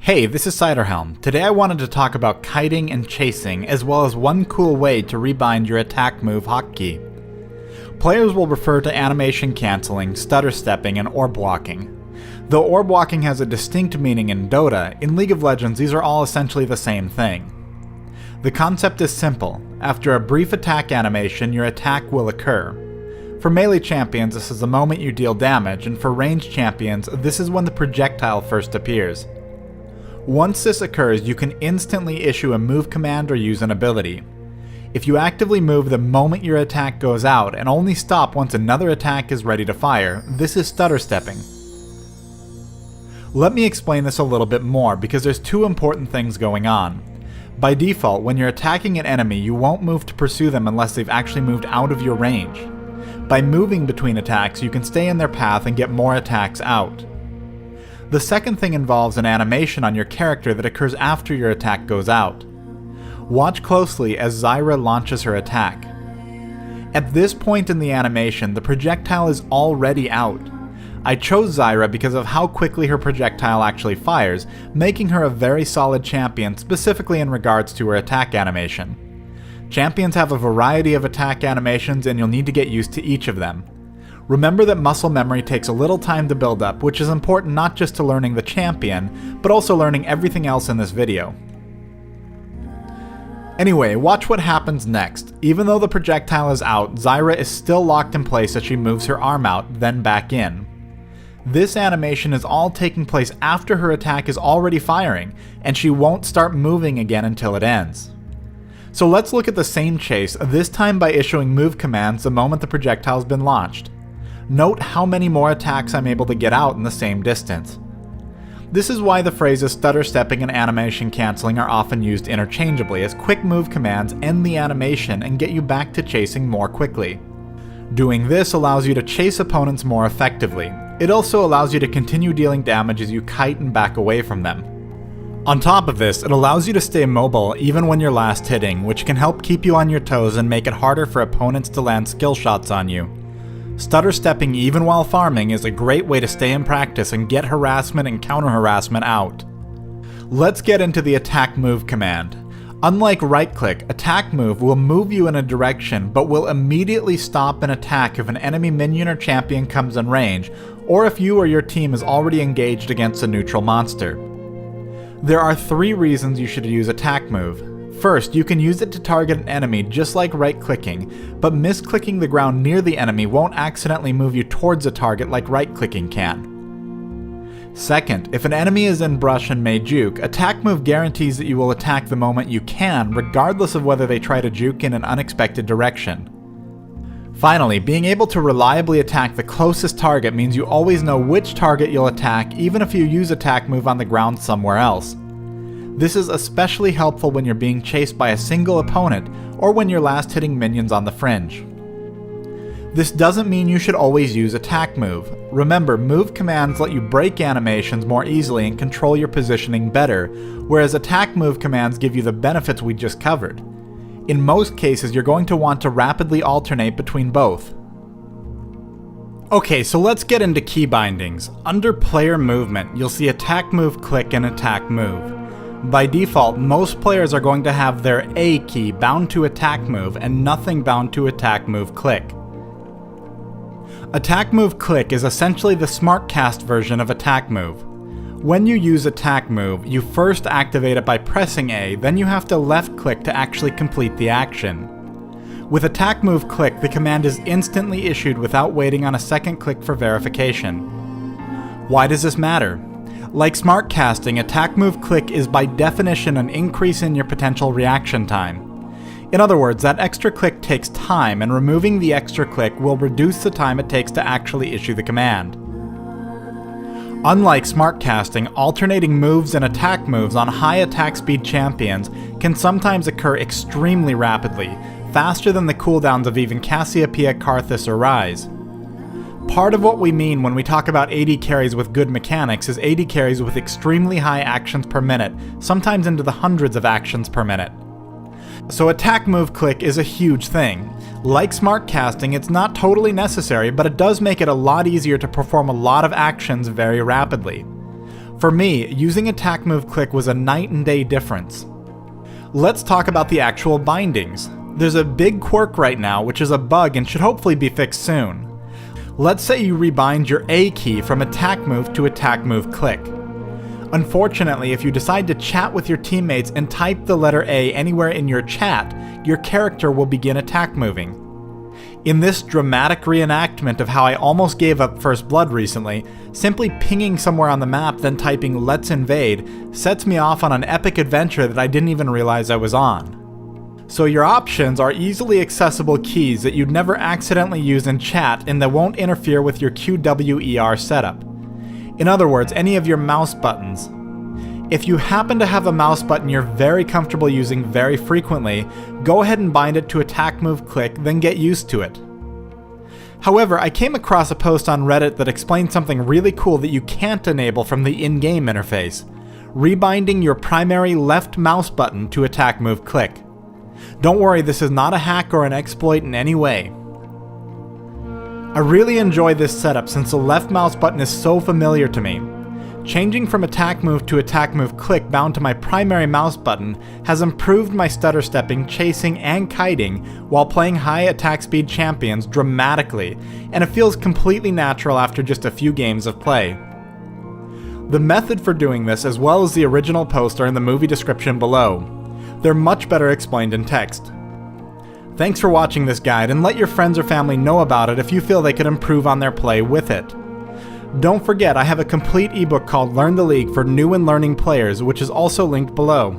Hey, this is Ciderhelm. Today I wanted to talk about kiting and chasing, as well as one cool way to rebind your attack move hotkey. Players will refer to animation cancelling, stutter stepping, and orb walking. Though orb walking has a distinct meaning in Dota, in League of Legends these are all essentially the same thing. The concept is simple. After a brief attack animation, your attack will occur. For melee champions, this is the moment you deal damage, and for ranged champions, this is when the projectile first appears. Once this occurs, you can instantly issue a move command or use an ability. If you actively move the moment your attack goes out and only stop once another attack is ready to fire, this is stutter stepping. Let me explain this a little bit more because there's two important things going on. By default, when you're attacking an enemy, you won't move to pursue them unless they've actually moved out of your range. By moving between attacks, you can stay in their path and get more attacks out. The second thing involves an animation on your character that occurs after your attack goes out. Watch closely as Zyra launches her attack. At this point in the animation, the projectile is already out. I chose Zyra because of how quickly her projectile actually fires, making her a very solid champion specifically in regards to her attack animation. Champions have a variety of attack animations and you'll need to get used to each of them. Remember that muscle memory takes a little time to build up, which is important not just to learning the champion, but also learning everything else in this video. Anyway, watch what happens next. Even though the projectile is out, Zyra is still locked in place as she moves her arm out, then back in. This animation is all taking place after her attack is already firing, and she won't start moving again until it ends. So let's look at the same chase, this time by issuing move commands the moment the projectile has been launched. Note how many more attacks I'm able to get out in the same distance. This is why the phrases stutter stepping and animation cancelling are often used interchangeably, as quick move commands end the animation and get you back to chasing more quickly. Doing this allows you to chase opponents more effectively. It also allows you to continue dealing damage as you kite and back away from them. On top of this, it allows you to stay mobile even when you're last hitting, which can help keep you on your toes and make it harder for opponents to land skill shots on you. Stutter stepping even while farming is a great way to stay in practice and get harassment and counter harassment out. Let's get into the attack move command. Unlike right click, attack move will move you in a direction but will immediately stop an attack if an enemy minion or champion comes in range, or if you or your team is already engaged against a neutral monster. There are 3 reasons you should use attack move. First, you can use it to target an enemy just like right-clicking, but misclicking the ground near the enemy won't accidentally move you towards a target like right-clicking can. Second, if an enemy is in brush and may juke, attack move guarantees that you will attack the moment you can, regardless of whether they try to juke in an unexpected direction. Finally, being able to reliably attack the closest target means you always know which target you'll attack even if you use attack move on the ground somewhere else. This is especially helpful when you're being chased by a single opponent or when you're last hitting minions on the fringe. This doesn't mean you should always use attack move. Remember, move commands let you break animations more easily and control your positioning better, whereas attack move commands give you the benefits we just covered. In most cases, you're going to want to rapidly alternate between both. Okay, so let's get into key bindings. Under player movement, you'll see attack move click and attack move. By default, most players are going to have their A key bound to attack move and nothing bound to attack move click. Attack move click is essentially the SmartCast version of attack move. When you use attack move, you first activate it by pressing A, then you have to left click to actually complete the action. With attack move click, the command is instantly issued without waiting on a second click for verification. Why does this matter? Like smart casting, attack move click is by definition an increase in your potential reaction time. In other words, that extra click takes time, and removing the extra click will reduce the time it takes to actually issue the command. Unlike smart casting, alternating moves and attack moves on high attack speed champions can sometimes occur extremely rapidly, faster than the cooldowns of even Cassiopeia, Karthus, or Ryze. Part of what we mean when we talk about AD carries with good mechanics is AD carries with extremely high actions per minute, sometimes into the hundreds of actions per minute. So attack move click is a huge thing. Like smart casting, it's not totally necessary, but it does make it a lot easier to perform a lot of actions very rapidly. For me, using attack move click was a night and day difference. Let's talk about the actual bindings. There's a big quirk right now, which is a bug and should hopefully be fixed soon. Let's say you rebind your A key from attack move to attack move click. Unfortunately, if you decide to chat with your teammates and type the letter A anywhere in your chat, your character will begin attack moving. In this dramatic reenactment of how I almost gave up First Blood recently, simply pinging somewhere on the map then typing "Let's invade" sets me off on an epic adventure that I didn't even realize I was on. So your options are easily accessible keys that you'd never accidentally use in chat and that won't interfere with your QWER setup. In other words, any of your mouse buttons. If you happen to have a mouse button you're very comfortable using very frequently, go ahead and bind it to attack move click, then get used to it. However, I came across a post on Reddit that explained something really cool that you can't enable from the in-game interface: rebinding your primary left mouse button to attack move click. Don't worry, this is not a hack or an exploit in any way. I really enjoy this setup since the left mouse button is so familiar to me. Changing from attack move to attack move click bound to my primary mouse button has improved my stutter stepping, chasing, and kiting while playing high attack speed champions dramatically, and it feels completely natural after just a few games of play. The method for doing this, as well as the original post, are in the movie description below. They're much better explained in text. Thanks for watching this guide, and let your friends or family know about it if you feel they could improve on their play with it. Don't forget, I have a complete ebook called Learn the League for new and learning players, which is also linked below.